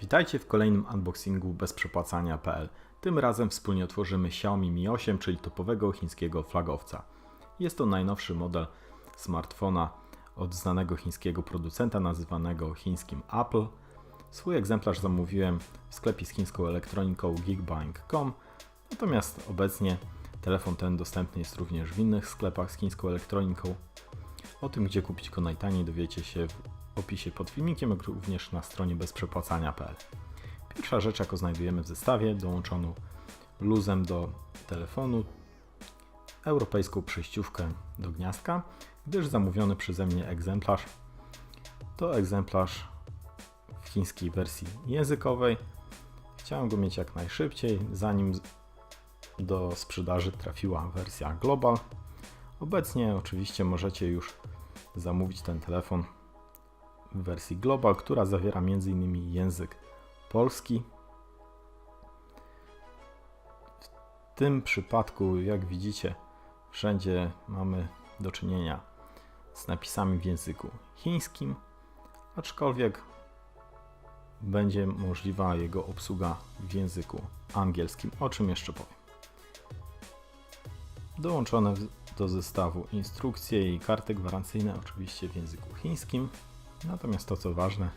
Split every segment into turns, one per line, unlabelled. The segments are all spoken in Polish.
Witajcie w kolejnym unboxingu bezprzepłacania.pl. Tym razem wspólnie otworzymy Xiaomi Mi 8, czyli topowego chińskiego flagowca. Jest to najnowszy model smartfona od znanego chińskiego producenta nazywanego chińskim Apple. Swój egzemplarz zamówiłem w sklepie z chińską elektroniką Geekbuying.com, natomiast obecnie telefon ten dostępny jest również w innych sklepach z chińską elektroniką. O tym, gdzie kupić go najtaniej, dowiecie się w opisie pod filmikiem, jak również na stronie bezprzepłacania.pl. Pierwsza rzecz, jaką znajdujemy w zestawie, dołączoną luzem do telefonu, europejską przejściówkę do gniazdka, gdyż zamówiony przeze mnie egzemplarz to egzemplarz w chińskiej wersji językowej. Chciałem go mieć jak najszybciej, zanim do sprzedaży trafiła wersja Global. Obecnie oczywiście możecie już zamówić ten telefon w wersji Global, która zawiera m.in. język polski. W tym przypadku, jak widzicie, wszędzie mamy do czynienia z napisami w języku chińskim, aczkolwiek będzie możliwa jego obsługa w języku angielskim, o czym jeszcze powiem. Dołączone do zestawu instrukcje i karty gwarancyjne, oczywiście w języku chińskim. Natomiast to, co ważne,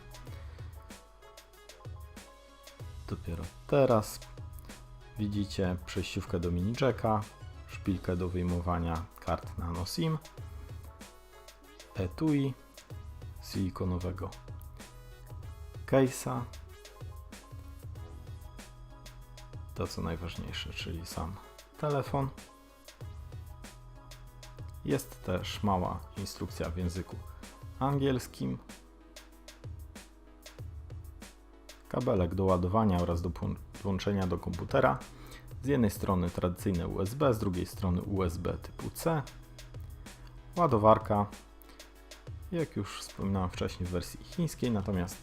dopiero teraz widzicie przejściówkę do mini jacka, szpilkę do wyjmowania kart nano SIM, etui, silikonowego case'a, to co najważniejsze, czyli sam telefon. Jest też mała instrukcja w języku angielskim, kabelek do ładowania oraz do podłączenia do komputera. Z jednej strony tradycyjne USB, z drugiej strony USB typu C. Ładowarka, jak już wspominałem wcześniej, w wersji chińskiej, natomiast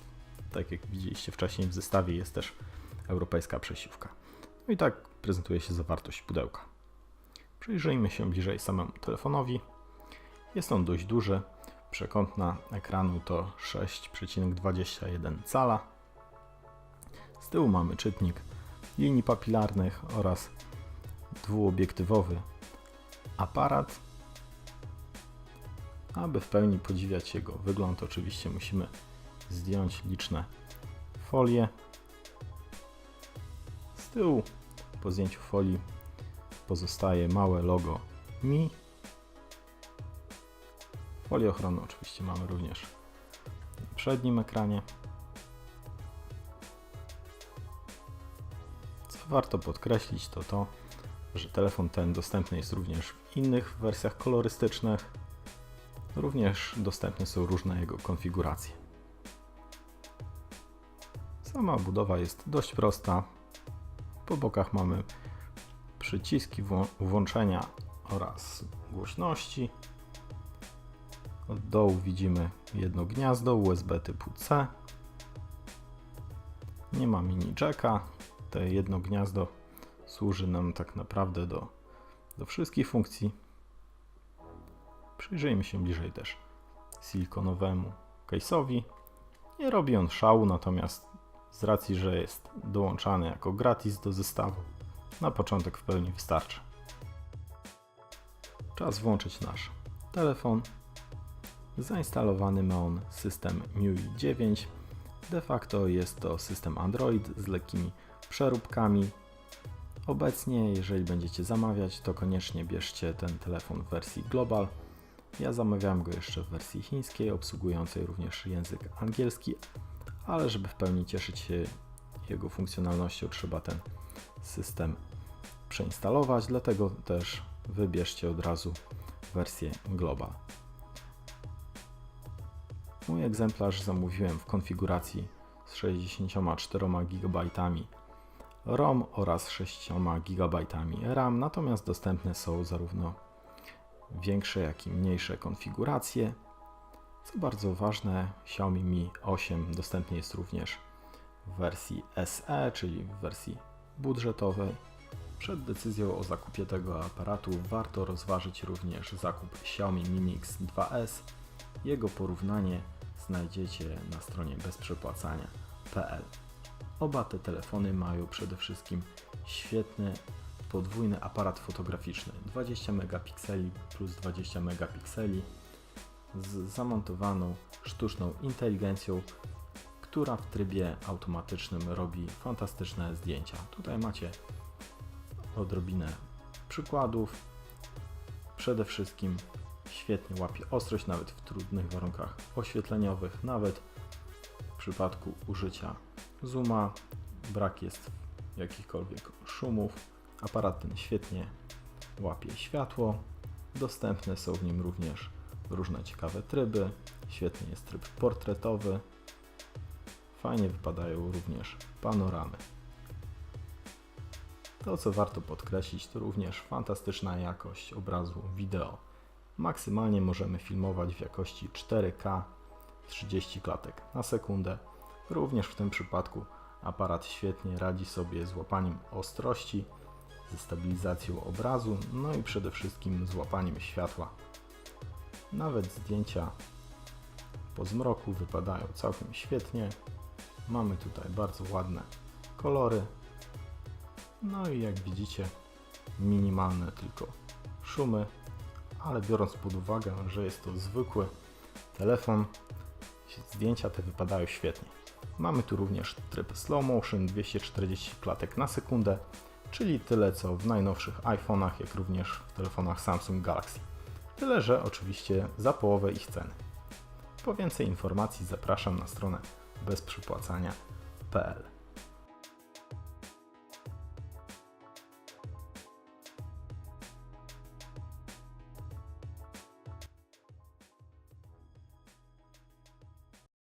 tak jak widzieliście wcześniej w zestawie jest też europejska przesiówka. No i tak prezentuje się zawartość pudełka. Przyjrzyjmy się bliżej samemu telefonowi. Jest on dość duży. Przekątna ekranu to 6,21 cala. Z tyłu mamy czytnik linii papilarnych oraz dwuobiektywowy aparat. Aby w pełni podziwiać jego wygląd, oczywiście musimy zdjąć liczne folie. Z tyłu po zdjęciu folii pozostaje małe logo Mi. Folię ochronną oczywiście mamy również na przednim ekranie. Co warto podkreślić, to, że telefon ten dostępny jest również w innych wersjach kolorystycznych. Również dostępne są różne jego konfiguracje. Sama budowa jest dość prosta. Po bokach mamy przyciski włączenia oraz głośności. Od dołu widzimy jedno gniazdo USB typu C. Nie ma mini jacka. To jedno gniazdo służy nam tak naprawdę do wszystkich funkcji. Przyjrzyjmy się bliżej też silikonowemu case'owi. Nie robi on szału, natomiast z racji, że jest dołączany jako gratis do zestawu, na początek w pełni wystarczy. Czas włączyć nasz telefon. Zainstalowany ma on system MIUI 9. De facto jest to system Android z lekkimi przeróbkami. Obecnie, jeżeli będziecie zamawiać, to koniecznie bierzcie ten telefon w wersji Global. Ja zamawiałem go jeszcze w wersji chińskiej, obsługującej również język angielski, ale żeby w pełni cieszyć się jego funkcjonalnością, trzeba ten system przeinstalować, dlatego też wybierzcie od razu wersję Global. Mój egzemplarz zamówiłem w konfiguracji z 64 GB ROM oraz 6 GB RAM, natomiast dostępne są zarówno większe, jak i mniejsze konfiguracje. Co bardzo ważne, Xiaomi Mi 8 dostępny jest również w wersji SE, czyli w wersji budżetowej. Przed decyzją o zakupie tego aparatu warto rozważyć również zakup Xiaomi Mi Mix 2S. Jego porównanie znajdziecie na stronie bezprzepłacania.pl. Oba te telefony mają przede wszystkim świetny podwójny aparat fotograficzny 20 megapikseli plus 20 megapikseli z zamontowaną sztuczną inteligencją, która w trybie automatycznym robi fantastyczne zdjęcia. Tutaj macie odrobinę przykładów. Przede wszystkim świetnie łapie ostrość nawet w trudnych warunkach oświetleniowych, nawet w przypadku użycia zooma. Brak jest jakichkolwiek szumów. Aparat ten świetnie łapie światło. Dostępne są w nim również różne ciekawe tryby. Świetnie jest tryb portretowy. Fajnie wypadają również panoramy. To, co warto podkreślić, to również fantastyczna jakość obrazu wideo. Maksymalnie możemy filmować w jakości 4K 30 klatek na sekundę. Również w tym przypadku aparat świetnie radzi sobie z łapaniem ostrości, ze stabilizacją obrazu, no i przede wszystkim z łapaniem światła. Nawet zdjęcia po zmroku wypadają całkiem świetnie. Mamy tutaj bardzo ładne kolory. No i jak widzicie, minimalne tylko szumy, ale biorąc pod uwagę, że jest to zwykły telefon, zdjęcia te wypadają świetnie. Mamy tu również tryb slow motion 240 klatek na sekundę, czyli tyle co w najnowszych iPhone'ach, jak również w telefonach Samsung Galaxy. Tyle, że oczywiście za połowę ich ceny. Po więcej informacji zapraszam na stronę bezprzypłacania.pl.